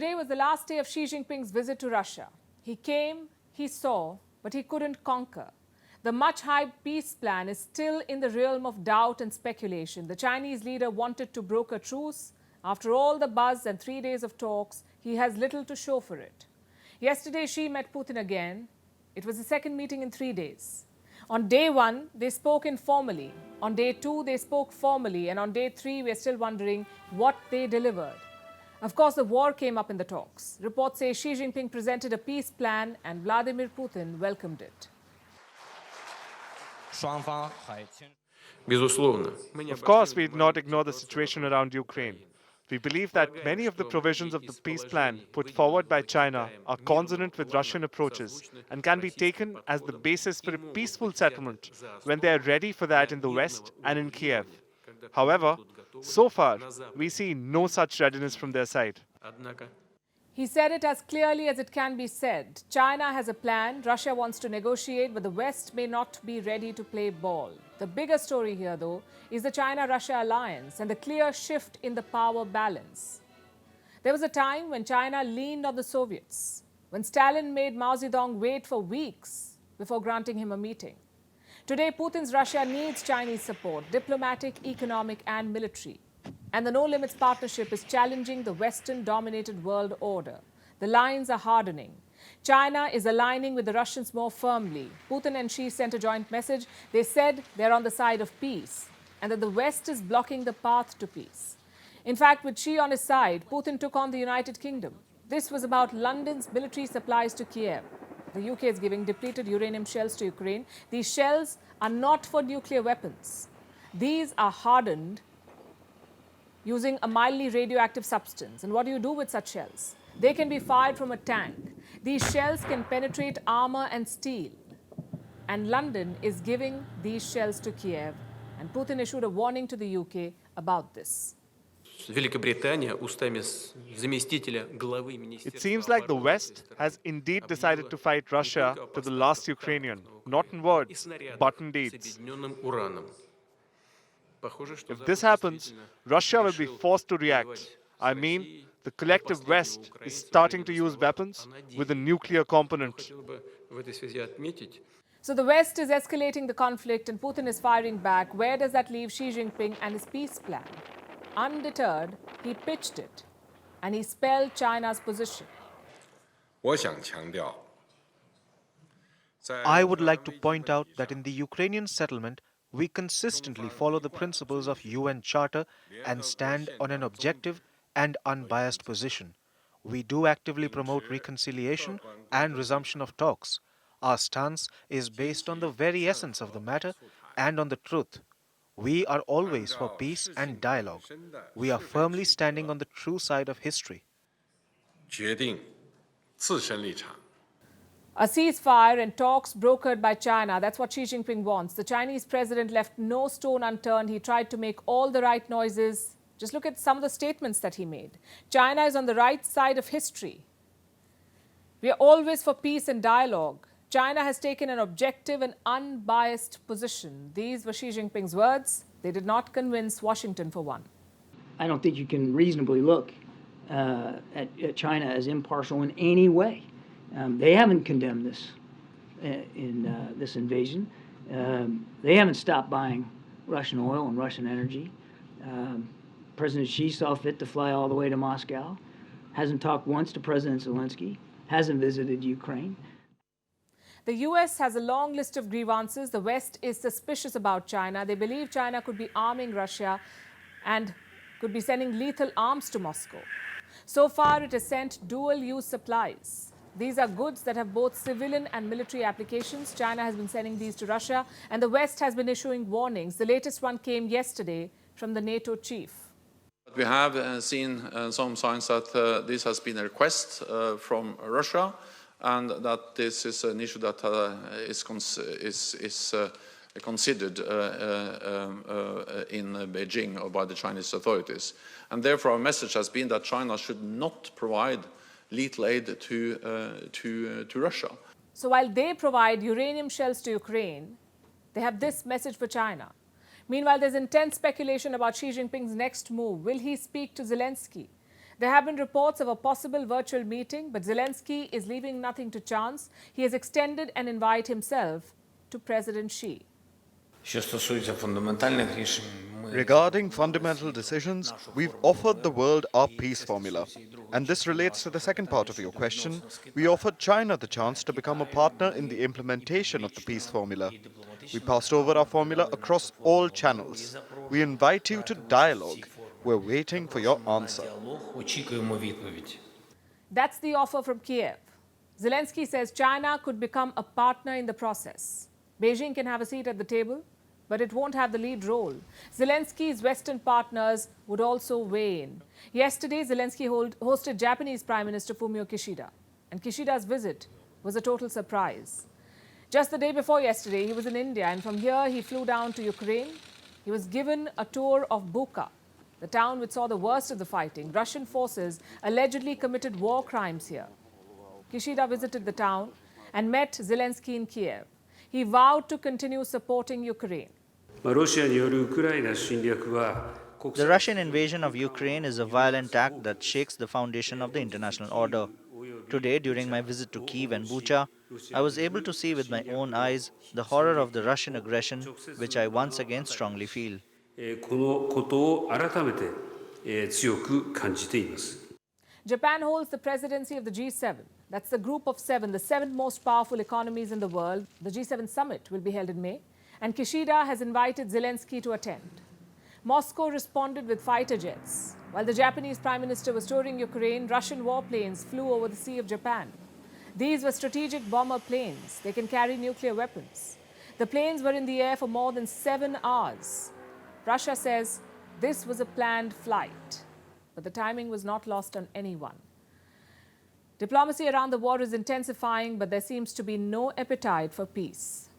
Today was the last day of Xi Jinping's visit to Russia. He came, he saw, but he couldn't conquer. The much-hyped peace plan is still in the realm of doubt and speculation. The Chinese leader wanted to broker truce. After all the buzz and 3 days of talks, he has little to show for it. Yesterday, Xi met Putin again. It was the second meeting in 3 days. On day 1, they spoke informally. On day 2, they spoke formally. And on day 3, we're still wondering what they delivered. Of course, the war came up in the talks. Reports say Xi Jinping presented a peace plan and Vladimir Putin welcomed it. Of course, we did not ignore the situation around Ukraine. We believe that many of the provisions of the peace plan put forward by China are consonant with Russian approaches and can be taken as the basis for a peaceful settlement when they are ready for that in the West and in Kiev. However, so far, we see no such readiness from their side. He said it as clearly as it can be said. China has a plan, Russia wants to negotiate, but the West may not be ready to play ball. The bigger story here, though, is the China-Russia alliance and the clear shift in the power balance. There was a time when China leaned on the Soviets, when Stalin made Mao Zedong wait for weeks before granting him a meeting. Today, Putin's Russia needs Chinese support, diplomatic, economic, and military. And the No Limits partnership is challenging the Western-dominated world order. The lines are hardening. China is aligning with the Russians more firmly. Putin and Xi sent a joint message. They said they're on the side of peace and that the West is blocking the path to peace. In fact, with Xi on his side, Putin took on the United Kingdom. This was about London's military supplies to Kiev. The UK is giving depleted uranium shells to Ukraine. These shells are not for nuclear weapons. These are hardened using a mildly radioactive substance. And what do you do with such shells? They can be fired from a tank. These shells can penetrate armor and steel. And London is giving these shells to Kiev. And Putin issued a warning to the UK about this. It seems like the West has indeed decided to fight Russia to the last Ukrainian, not in words, but in deeds. If this happens, Russia will be forced to react. I mean, the collective West is starting to use weapons with a nuclear component. So the West is escalating the conflict and Putin is firing back. Where does that leave Xi Jinping and his peace plan? Undeterred, he pitched it and he spelled China's position. I would like to point out that in the Ukrainian settlement, we consistently follow the principles of UN Charter and stand on an objective and unbiased position. We do actively promote reconciliation and resumption of talks. Our stance is based on the very essence of the matter and on the truth. We are always for peace and dialogue. We are firmly standing on the true side of history. A ceasefire and talks brokered by China. That's what Xi Jinping wants. The Chinese president left no stone unturned. He tried to make all the right noises. Just look at some of the statements that he made. China is on the right side of history. We are always for peace and dialogue. China has taken an objective and unbiased position. These were Xi Jinping's words. They did not convince Washington for one. I don't think you can reasonably look at China as impartial in any way. They haven't condemned this this invasion. They haven't stopped buying Russian oil and Russian energy. President Xi saw fit to fly all the way to Moscow, hasn't talked once to President Zelensky, hasn't visited Ukraine. The U.S. has a long list of grievances. The West is suspicious about China. They believe China could be arming Russia and could be sending lethal arms to Moscow. So far, it has sent dual-use supplies. These are goods that have both civilian and military applications. China has been sending these to Russia, and the West has been issuing warnings. The latest one came yesterday from the NATO chief. We have seen some signs that this has been a request from Russia, and that this is an issue that is considered in Beijing or by the Chinese authorities. And therefore, our message has been that China should not provide lethal aid to Russia. So while they provide uranium shells to Ukraine, they have this message for China. Meanwhile, there's intense speculation about Xi Jinping's next move. Will he speak to Zelensky? There have been reports of a possible virtual meeting, but Zelensky is leaving nothing to chance. He has extended an invite himself to President Xi. Що стосується фундаментальних рішень, Regarding fundamental decisions, we've offered the world our peace formula. And this relates to the second part of your question. We offered China the chance to become a partner in the implementation of the peace formula. We passed over our formula across all channels. We invite you to dialogue. We're waiting for your answer. очікуємо відповідь. That's the offer from Kiev. Zelensky says China could become a partner in the process. Beijing can have a seat at the table, but it won't have the lead role. Zelensky's Western partners would also weigh in. Yesterday, Zelensky hosted Japanese Prime Minister Fumio Kishida, and Kishida's visit was a total surprise. Just the day before yesterday, he was in India, and from here he flew down to Ukraine. He was given a tour of Bucha, the town which saw the worst of the fighting. Russian forces allegedly committed war crimes here. Kishida visited the town and met Zelensky in Kiev. He vowed to continue supporting Ukraine. The Russian invasion of Ukraine is a violent act that shakes the foundation of the international order. Today, during my visit to Kyiv and Bucha, I was able to see with my own eyes the horror of the Russian aggression, which I once again strongly feel. Japan holds the presidency of the G7. That's the group of seven, the seven most powerful economies in the world. The G7 summit will be held in May, and Kishida has invited Zelensky to attend. Moscow responded with fighter jets. While the Japanese Prime Minister was touring Ukraine, Russian warplanes flew over the Sea of Japan. These were strategic bomber planes. They can carry nuclear weapons. The planes were in the air for more than 7 hours. Russia says this was a planned flight, but the timing was not lost on anyone. Diplomacy around the war is intensifying, but there seems to be no appetite for peace.